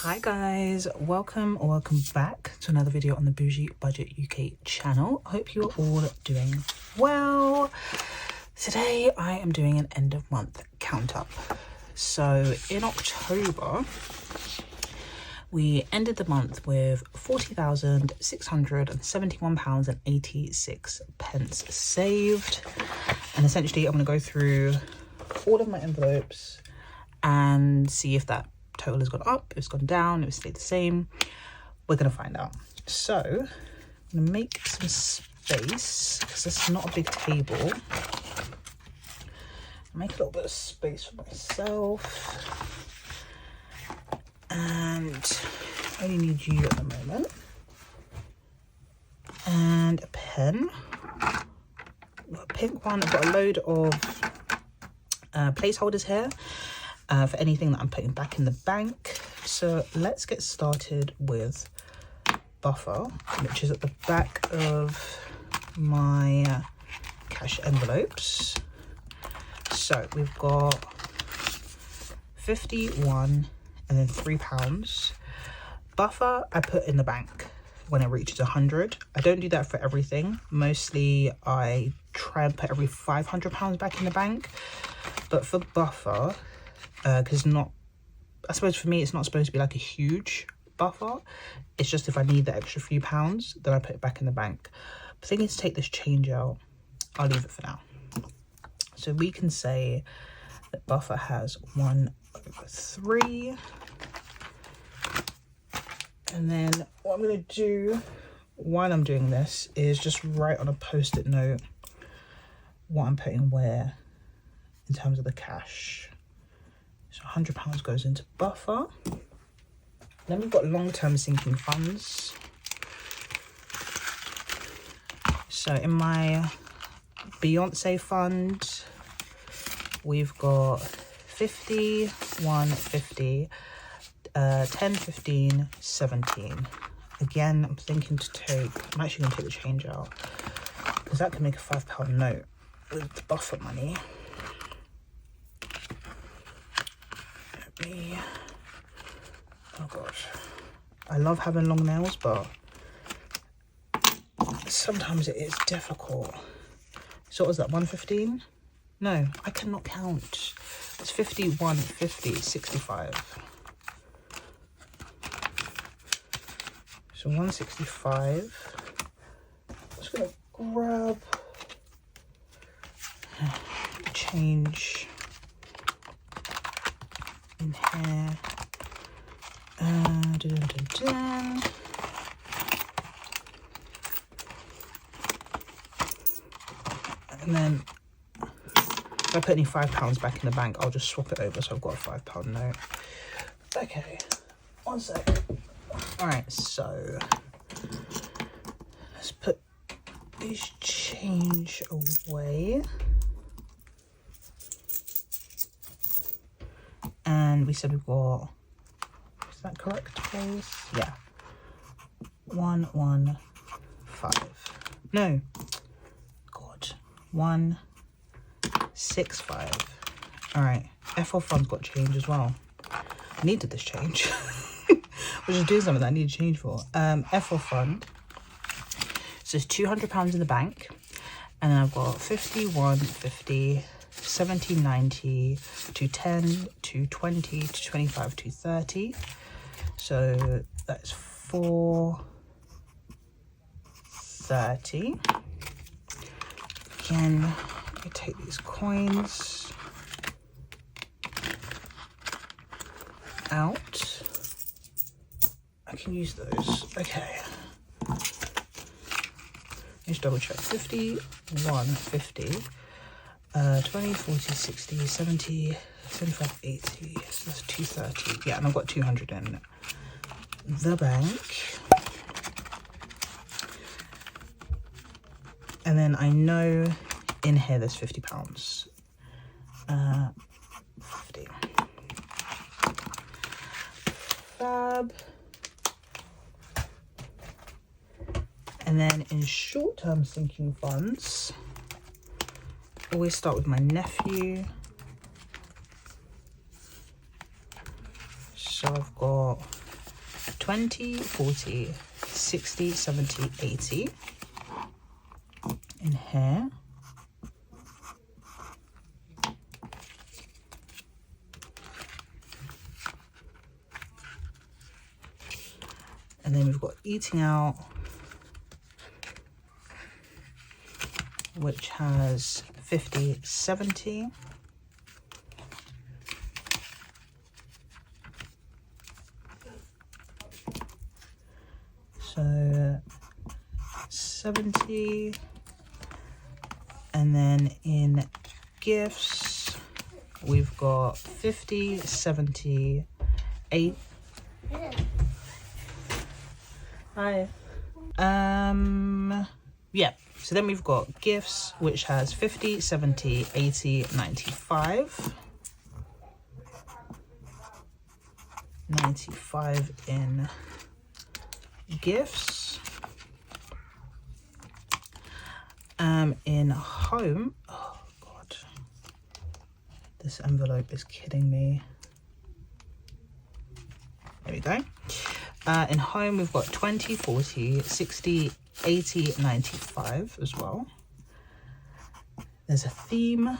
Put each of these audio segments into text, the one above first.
Hi guys, welcome back to another video on the Bougie Budget UK channel. I hope you're all doing well. Today I am doing an end of month count up. So in October we ended the month with £40,671.86 saved, and essentially I'm going to go through all of my envelopes and see if that total has gone up, if it's gone down, if it's stayed the same. We're going to find out. So I'm going to make some space because this is not a big table. Make a little bit of space for myself, and I only need you at the moment, and a pen. I've got a pink one. I've got a load of placeholders here for anything that I'm putting back in the bank. So let's get started with buffer, which is at the back of my cash envelopes. So we've got 51 and then £3. Buffer I put in the bank when it reaches 100. I don't do that for everything. Mostly I try and put every £500 back in the bank. But for buffer, because I suppose for me it's not supposed to be like a huge buffer. It's just if I need the extra few pounds, then I put it back in the bank. But thinking to take this change out, I'll leave it for now. So we can say that buffer has 1/3. And then what I'm going to do while I'm doing this is just write on a post-it note what I'm putting where in terms of the cash. So £100 goes into buffer. Then we've got long-term sinking funds. So in my Beyonce fund, we've got 50, 150, 10, 15, 17. Again, I'm thinking to take, I'm actually going to take the change out because that can make a £5 note with the buffer money. Oh gosh, I love having long nails, but sometimes it is difficult. So what was that, 115? No, I cannot count. It's 51, 50, 65. So 165. I'm just gonna grab change in here. Dun, dun, dun. And then if I put any £5 back in the bank, I'll just swap it over so I've got a £5 note. Okay, 1 sec. Alright, so let's put this change away. And we said we've got, is that correct, please? Yeah. 115. No. God. 165. Alright. FL fund's got change as well. I needed this change. Which is doing something that I need to change for. FL fund. So it's £200 in the bank. And then I've got 51, 50, 70, 90, 210, 220, 225, 230. So that's 430. Again, I take these coins out. I can use those. Okay. Let's double check. 51, 50. 20, 40, 60, 70, 75, 80, so that's 230. Yeah, and I've got 200 in the bank. And then I know in here there's £50. 50. Fab. And then in short-term sinking funds, always start with my nephew. So I've got 20, 40, 60, 70, 80 in here. And then we've got eating out, which has 50, 70. So 70. And then in gifts, we've got 50, 70, 8. Hi. Yeah, so then we've got gifts, which has 50, 70, 80, 95. 95 in gifts. In home, oh God, this envelope is kidding me. There we go. In home, we've got 20, 40, 60, 80, 95 as well. There's a theme.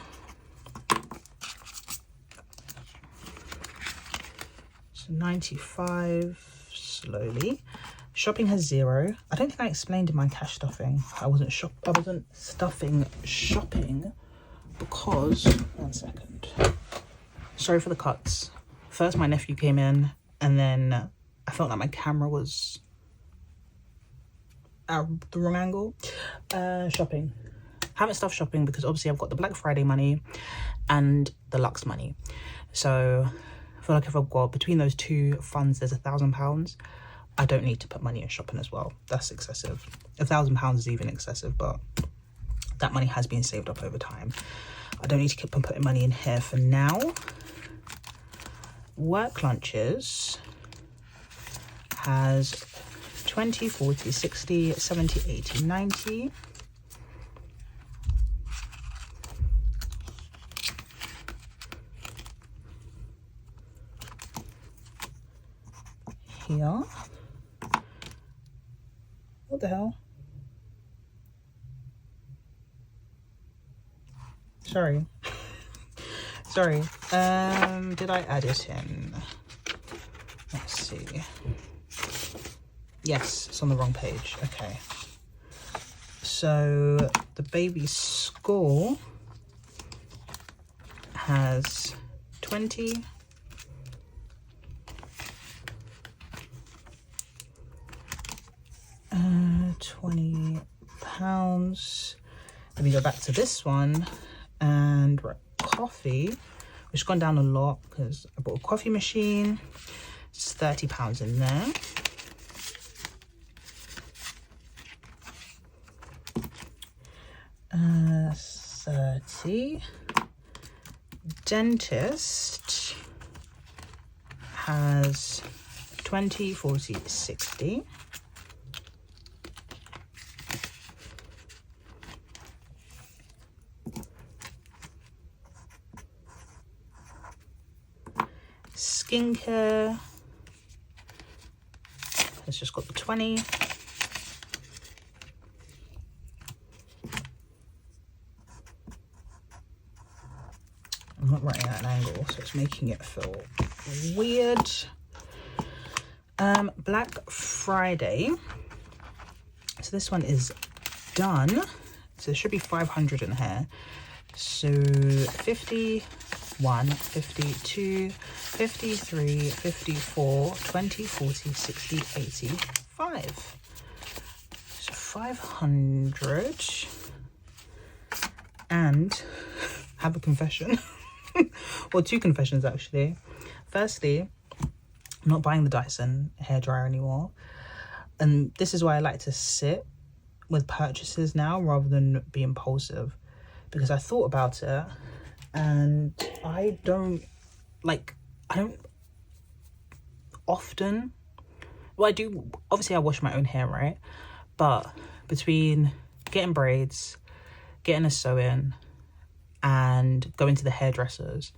So 95, slowly. Shopping has 0. I don't think I explained in my cash stuffing. I wasn't stuffing shopping because, one second. Sorry for the cuts. First my nephew came in, and then I felt like my camera was at the wrong angle. Shopping. Haven't stuffed shopping because obviously I've got the Black Friday money and the Lux money. So I feel like if I've got between those two funds, there's £1,000. I don't need to put money in shopping as well. That's excessive. £1,000 is even excessive, but that money has been saved up over time. I don't need to keep on putting money in here for now. Work lunches has 20, 40, 60, 70, 80, 90. Here. What the hell? Sorry. Sorry. Did I add it in? Let's see. Yes, it's on the wrong page. Okay. So the baby school has 20. £20. Let me go back to this one, and coffee, which has gone down a lot because I bought a coffee machine. It's £30 in there. Uh, 30. Dentist has 20, 40, 60. Skincare has just got the 20. I'm not writing at an angle, so it's making it feel weird. Black Friday. So this one is done. So there should be 500 in here. So 51, 52, 53, 54, 20, 40, 60, 85. So 500. And have a confession. Well, two confessions actually. Firstly, I'm not buying the Dyson hairdryer anymore. And this is why I like to sit with purchases now rather than be impulsive. Because I thought about it and I don't often, well, I do, obviously I wash my own hair, right? But between getting braids, getting a sew-in, and going to the hairdressers,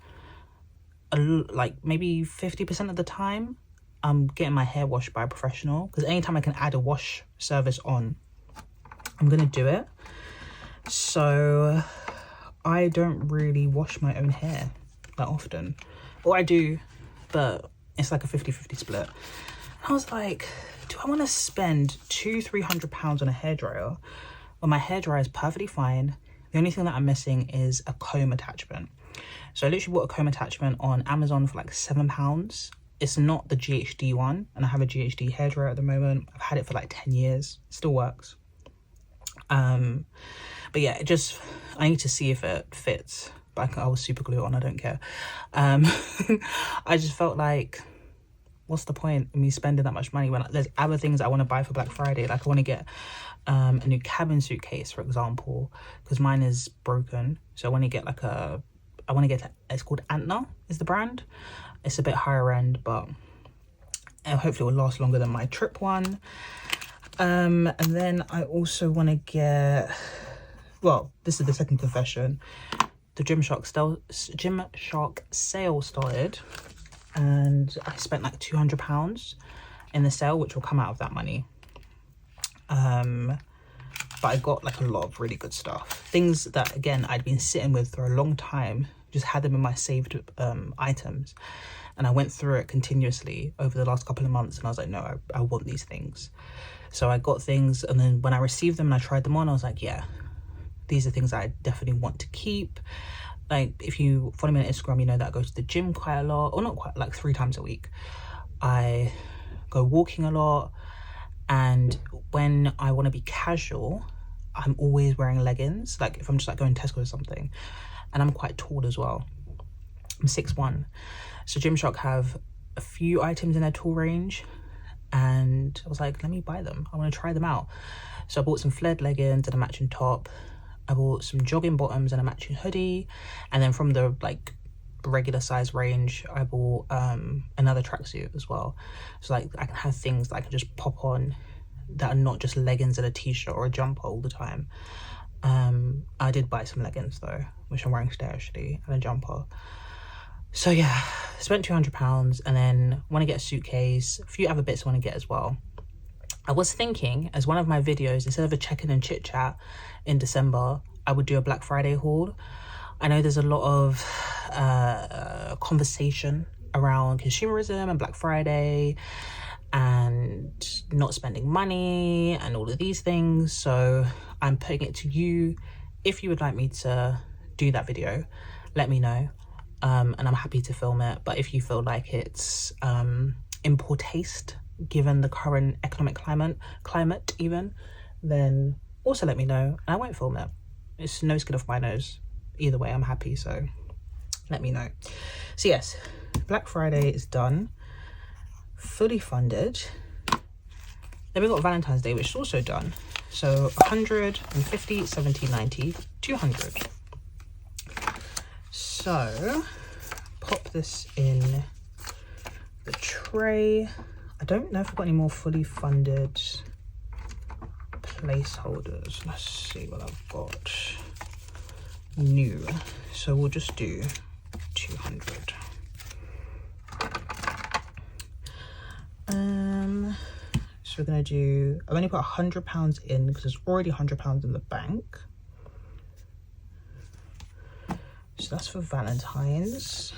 like maybe 50% of the time, I'm getting my hair washed by a professional, because anytime I can add a wash service on, I'm gonna do it. So I don't really wash my own hair that often, or I do, but it's like a 50-50 split. I was like, do I want to spend £200-300 on a hairdryer when my hairdryer is perfectly fine? The only thing that I'm missing is a comb attachment. So I literally bought a comb attachment on Amazon for like £7. It's not the GHD one, and I have a GHD hairdryer at the moment. I've had it for like 10 years. It still works. But yeah, I need to see if it fits. But I was super glue it on, I don't care. I just felt like, what's the point of me spending that much money when there's other things I want to buy for Black Friday? Like I want to get a new cabin suitcase, for example, because mine is broken. So I want to get it's called Antler is the brand. It's a bit higher end, but hopefully it will last longer than my trip one. And then I also want to get, well, this is the second confession. The Gymshark sale started, and I spent like £200 in the sale, which will come out of that money. But I got like a lot of really good stuff. Things that, again, I'd been sitting with for a long time, just had them in my saved items. And I went through it continuously over the last couple of months, and I was like, no, I want these things. So I got things, and then when I received them and I tried them on, I was like, yeah, these are things that I definitely want to keep. Like, if you follow me on Instagram, you know that I go to the gym quite a lot, or not quite, like 3 times a week. I go walking a lot, and when I want to be casual, I'm always wearing leggings. Like if I'm just like going to Tesco or something, and I'm quite tall as well. I'm 6'1". So Gymshark have a few items in their tall range, and I was like, let me buy them. I want to try them out. So I bought some flared leggings and a matching top. I bought some jogging bottoms and a matching hoodie, and then from the like regular size range, I bought another tracksuit as well. So like I can have things that I can just pop on that are not just leggings and a t-shirt or a jumper all the time. I did buy some leggings though, which I'm wearing today actually, and a jumper. So yeah, spent £200, and then want to get a suitcase, a few other bits I want to get as well. I was thinking, as one of my videos, instead of a check-in and chit-chat in December, I would do a Black Friday haul. I know there's a lot of conversation around consumerism and Black Friday and not spending money and all of these things. So I'm putting it to you. If you would like me to do that video, let me know. And I'm happy to film it. But if you feel like it's in poor taste, given the current economic climate even, then also let me know, and I won't film it. It's no skin off my nose. Either way, I'm happy, so let me know. So yes, Black Friday is done, fully funded. Then we've got Valentine's Day, which is also done. So 150, 70, 90, 200. So pop this in the tray. I don't know if I've got any more fully funded placeholders. Let's see what I've got new. So we'll just do 200. So we're gonna do, I've only put £100 in because there's already £100 in the bank. So that's for Valentine's.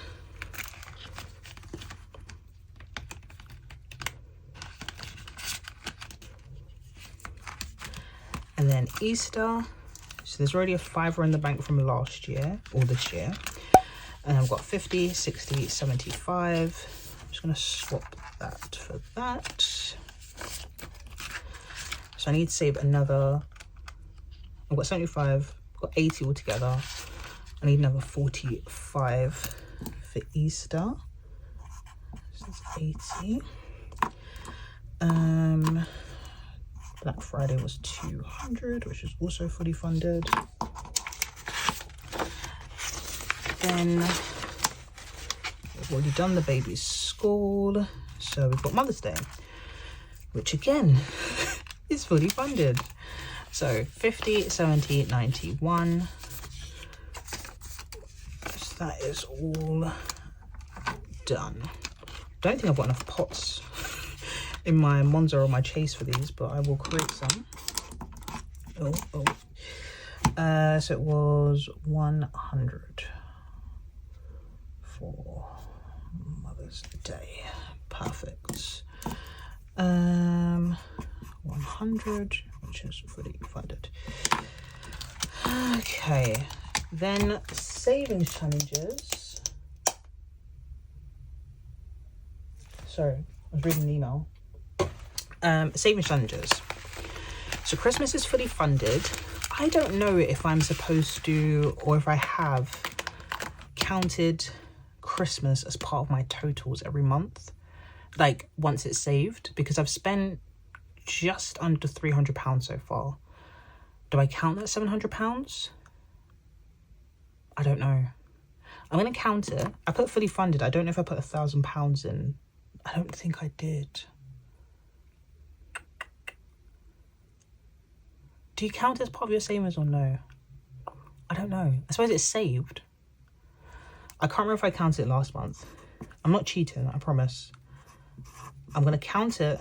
And then Easter. So there's already a £5 in the bank from last year or this year. And I've got 50, 60, 75. I'm just gonna swap that for that. So I need to save another, I've got 75, I've got 80 altogether. I need another 45 for Easter. So that's 80. Black Friday was 200, which is also fully funded. Then we've already done the baby's school. So we've got Mother's Day, which again is fully funded. So 50, 70, 91. So that is all done. Don't think I've got enough pots in my Monza or my Chase for these, but I will create some. So it was 100 for Mother's Day. Perfect. 100, which is fully funded. Okay, then savings challenges. Sorry, I was reading an email. Savings challenges. So Christmas is fully funded. I don't know if I'm supposed to, or if I have counted Christmas as part of my totals every month, like once it's saved, because I've spent just under £300 so far. Do I count that £700? I don't know. I'm going to count it. I put fully funded. I don't know if I put £1,000 in. I don't think I did. Do you count it as part of your savings or no? I don't know. I suppose it's saved. I can't remember if I counted it last month. I'm not cheating, I promise. I'm going to count it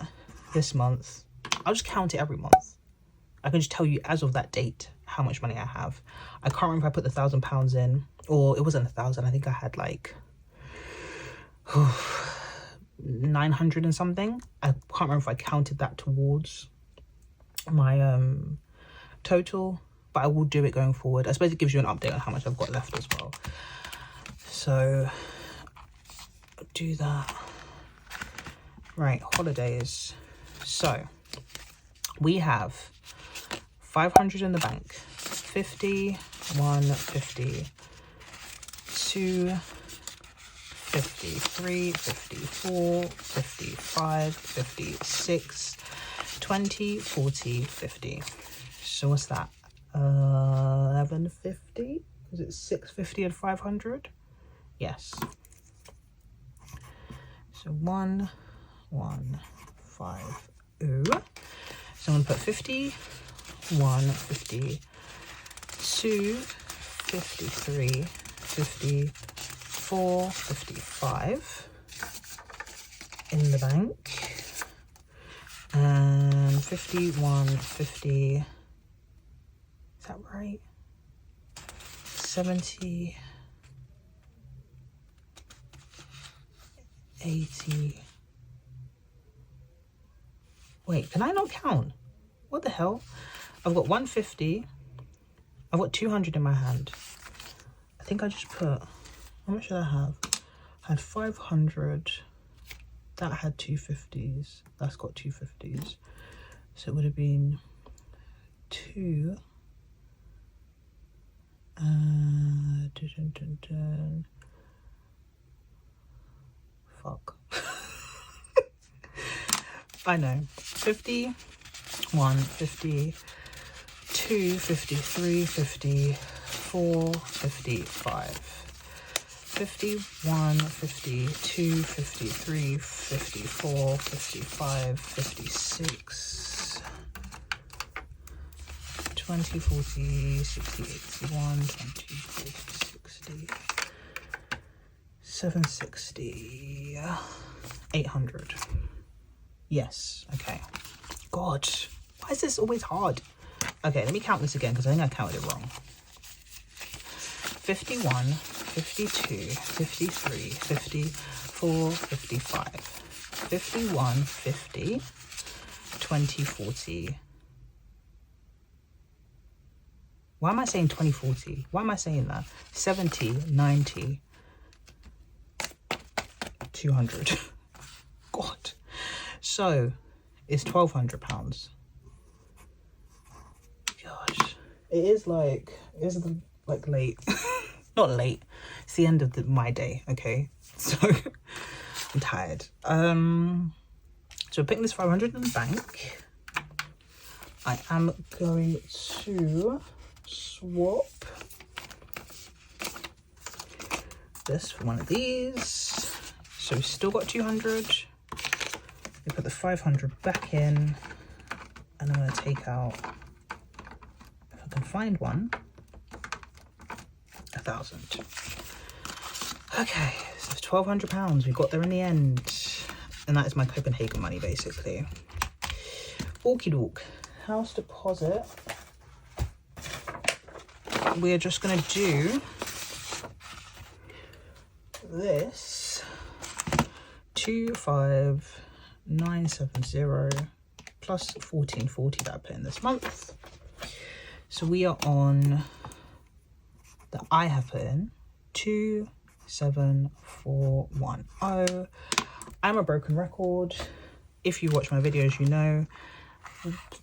this month. I'll just count it every month. I can just tell you as of that date how much money I have. I can't remember if I put the £1,000 in, or it wasn't 1,000. I think I had like 900 and something. I can't remember if I counted that towards my total, but I will do it going forward. I suppose it gives you an update on how much I've got left as well. So I'll do that. Right, holidays. So we have 500 in the bank, 50, 150, 2, 50, 3, 54, 55, 56, 20, 40, 50. So what's that? 1150? Is it 650 and 500? Yes. So 1, 1, 5, 0. So I'm going to put 50, 1, 50, 2, 53, 54, 55 in the bank. And 51, 50, is that right? 70, 80. Wait, can I not count? What the hell? I've got 150. I've got 200 in my hand. I think I just put, how much did I have? I had 500. That had 250s. That's got 250s. So it would have been 2. Fuck. I know. 50, 1, 50, 2, 53, 54, 55. 51, 52, 53, 54, 55, 56, 20, 40, 60, 81, 20, 40, 60, 760, 800. Yes, okay. God, why is this always hard? Okay, let me count this again because I think I counted it wrong. 51, 52, 53, 54, 55, 51, 50, 20, 40. Why am I saying 20, 40? Why am I saying that? 70, 90, 200. God. So, it's £1,200. Gosh. It is like late. Not late. It's the end of my day, okay? So I'm tired. So we're putting this 500 in the bank. I am going to swap this for one of these. So we've still got 200. We put the 500 back in, and I'm going to take out, if I can find one, 1,000. Okay, so £1,200. We got there in the end. And that is my Copenhagen money, basically. Orky dork. House deposit. We're just going to do this 25970 plus 1440 that I put in this month. So we are on that I have put in 27410. I'm a broken record. If you watch my videos, you know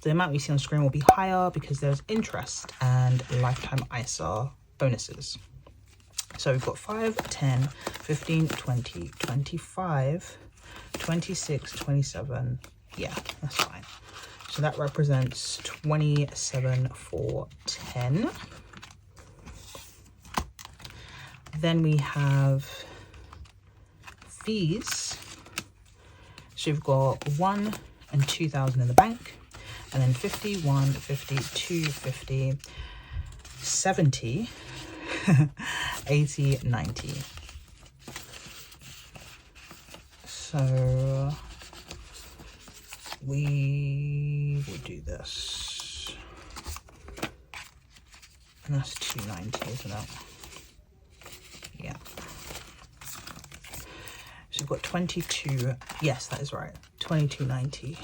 the amount you see on screen will be higher because there's interest and lifetime ISA bonuses. So we've got 5, 10, 15, 20, 25, 26, 27. Yeah, that's fine. So that represents 27,410. Then we have fees. So we've got 1 and 2,000 in the bank, and then 50, 1, 50, 2, 50, 70, 80, 90. So we will do this, and that's 290, isn't it? Yeah. So we've got 22. Yes, that is right. 2290.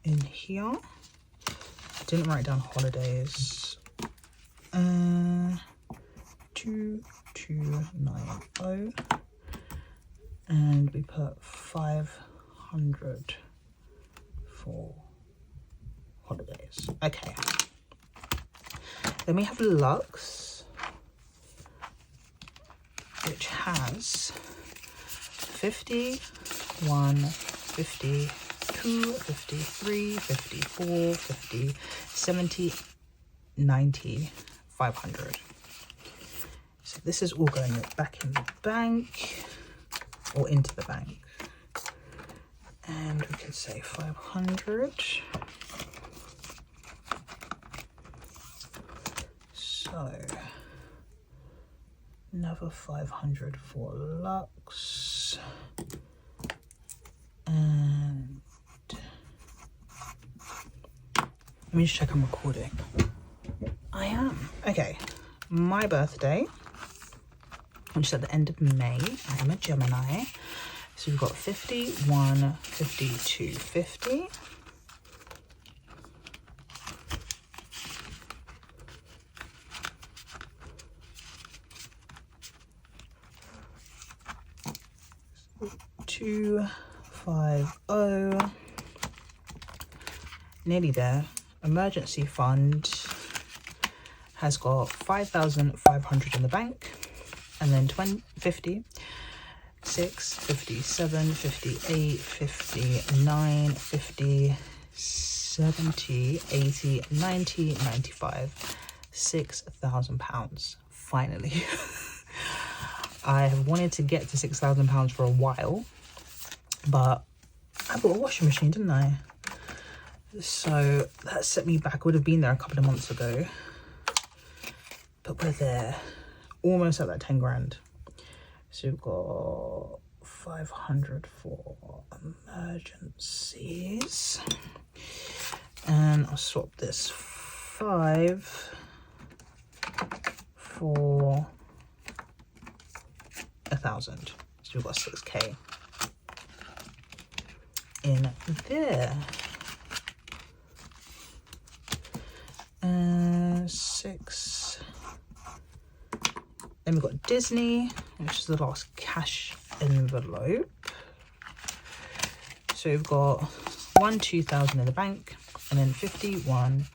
In here, I didn't write down holidays. 2290, and we put 500 for holidays. Okay. Then we have Lux, which has 50, 1, 50, 2, 53, 54, 50, 70, 90, 500. So this is all going back in the bank, or into the bank. And we can say 500. So another 500 for Lux. And let me just check I'm recording. I am. Okay. My birthday, which is at the end of May. I am a Gemini. So we've got 50, 1, 52, 50. Two, 5, 0. Nearly there. Emergency fund has got 5,500 in the bank, and then 50, 6, 57, 58, 59, 50, 70, 80, 90, 95, £6,000. Finally. I have wanted to get to £6,000 for a while, but I bought a washing machine, didn't I? So that set me back. I would have been there a couple of months ago, but we're there, almost at that 10 grand. So we've got 500 for emergencies, and I'll swap this 5 for 1,000. So we've got 6k in there. 6. Then we've got Disney, which is the last cash envelope. So we've got 1, 2,000 in the bank, and then 51,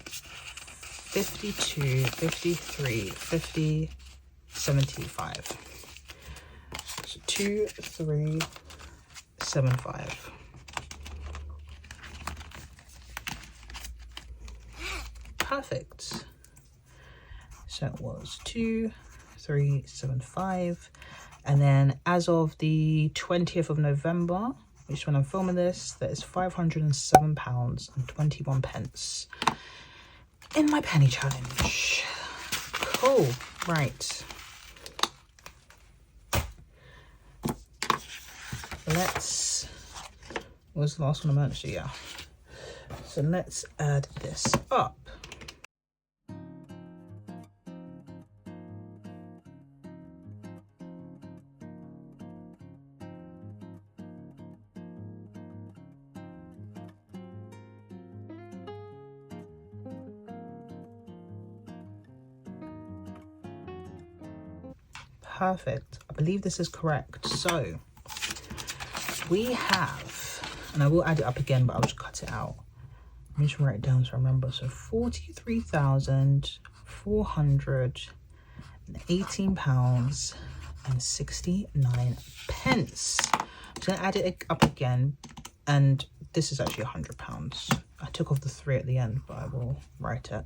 52, 53, 50, 75. So 2, 3, 7, 5. Perfect. So it was 2, 3, 7, 5, and then as of the 20th of November, which is when I'm filming this, that is £507.21 in my penny challenge. Cool. Right. Let's, what was the last one I managed to? Yeah. So let's add this up. Perfect. I believe this is correct. So we have, and I will add it up again, but I'll just cut it out. Let me just write it down so I remember. So £43,418.69. I'm just gonna add it up again, and this is actually £100. I took off the 3 at the end, but I will write it.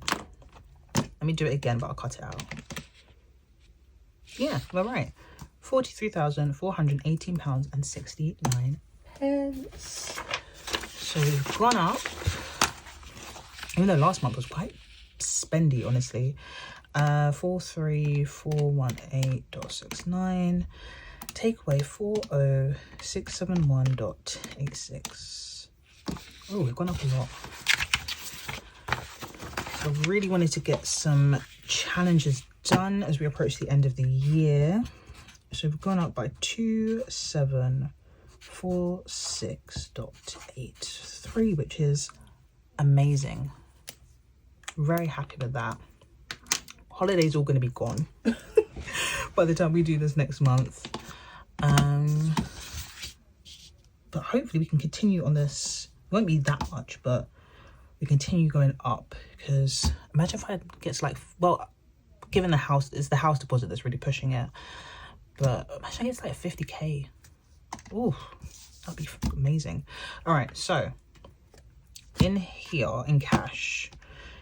Let me do it again, but I'll cut it out. Yeah, we're right. £43,418.69. So we've gone up, even though last month was quite spendy, honestly. 43418.69. Take away 40671.86. Oh, we've gone up a lot. So I really wanted to get some challenges done as we approach the end of the year. So we've gone up by 2746.83, which is amazing. Very happy with that. Holiday's all going to be gone by the time we do this next month. But hopefully we can continue on this. It won't be that much, but we continue going up, because imagine if I get to like, well, given the house, it's the house deposit that's really pushing it, but imagine I get to like 50k. Oh, that'd be amazing. All right, so in here in cash, you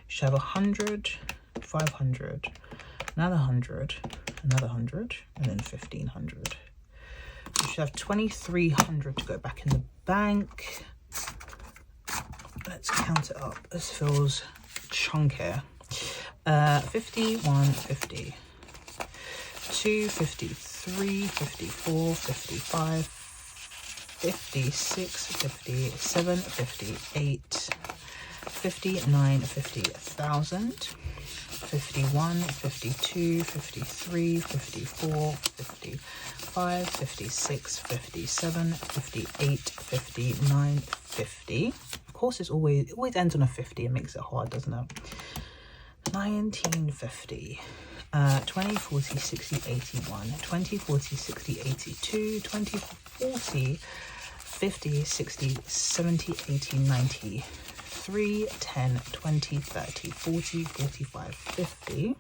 should have 100, 500, another 100, another 100, and then 1500. You should have 2300 to go back in the bank. Let's count it up. This feels chunkier. 5150, 253, 54, 55, 56, 57, 58, 59, 50, 1000, 51, 52, 53, 54, 55, 56, 57, 58, 59, 50. Of course, it always ends on a 50. It makes it hard, doesn't it? 1950, 20, 40, 60, 81, 20, 40, 60, 82, 20, 40, 50, 60, 70, 80, 90, 3, 10, 20, 30, 40, 45, 50.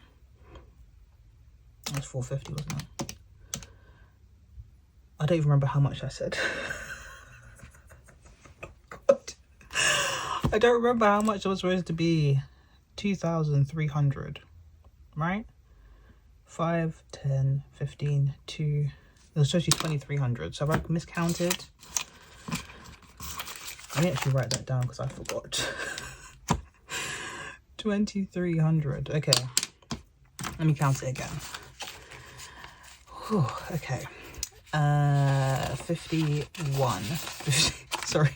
That's 450, wasn't it? I don't even remember how much I said. God. I don't remember how much it was supposed to be. 2,300, right? 5, 10, 15, 2. It was supposed to be 2,300. So have I miscounted? Let me actually write that down because I forgot. 2,300. Okay. Let me count it again. Whew, okay. 51. 50, sorry.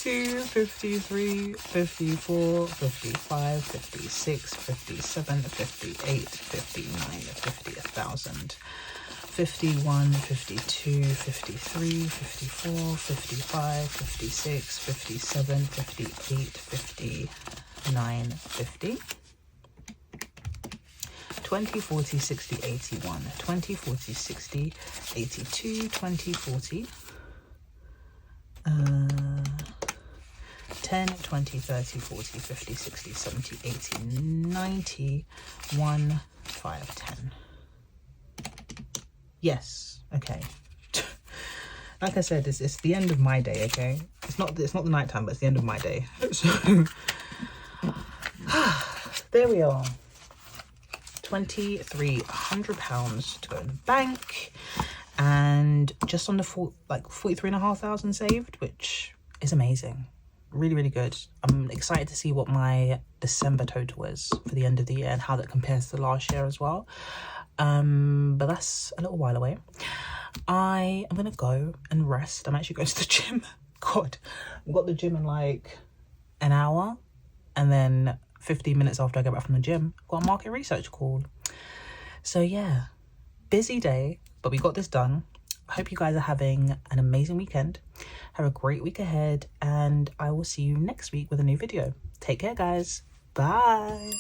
52, 53, 54, 55, 56, 57, 58, 59, 50, 1000. 51, 52, 53, 54, 55, 56, 57, 58, 59, 50. 20, 40, 60, 81, 20, 40, 60, 82, 20, 40, 10, 20, 30, 40, 50, 60, 70, 80, 90, 1, 5, 10. Yes, okay. Like I said, it's the end of my day, okay? It's not the night time, but it's the end of my day. So there we are. £2,300 to go in the bank, and just under 43,500 saved, which is amazing. Really, really good. I'm excited to see what my December total is for the end of the year and how that compares to last year as well. But that's a little while away. I am gonna go and rest. I'm actually going to the gym. God, I've got the gym in like an hour, and then 15 minutes after I get back from the gym, I've got a market research call. So yeah, busy day, but we got this done. I hope you guys are having an amazing weekend. Have a great week ahead, and I will see you next week with a new video. Take care, guys. Bye.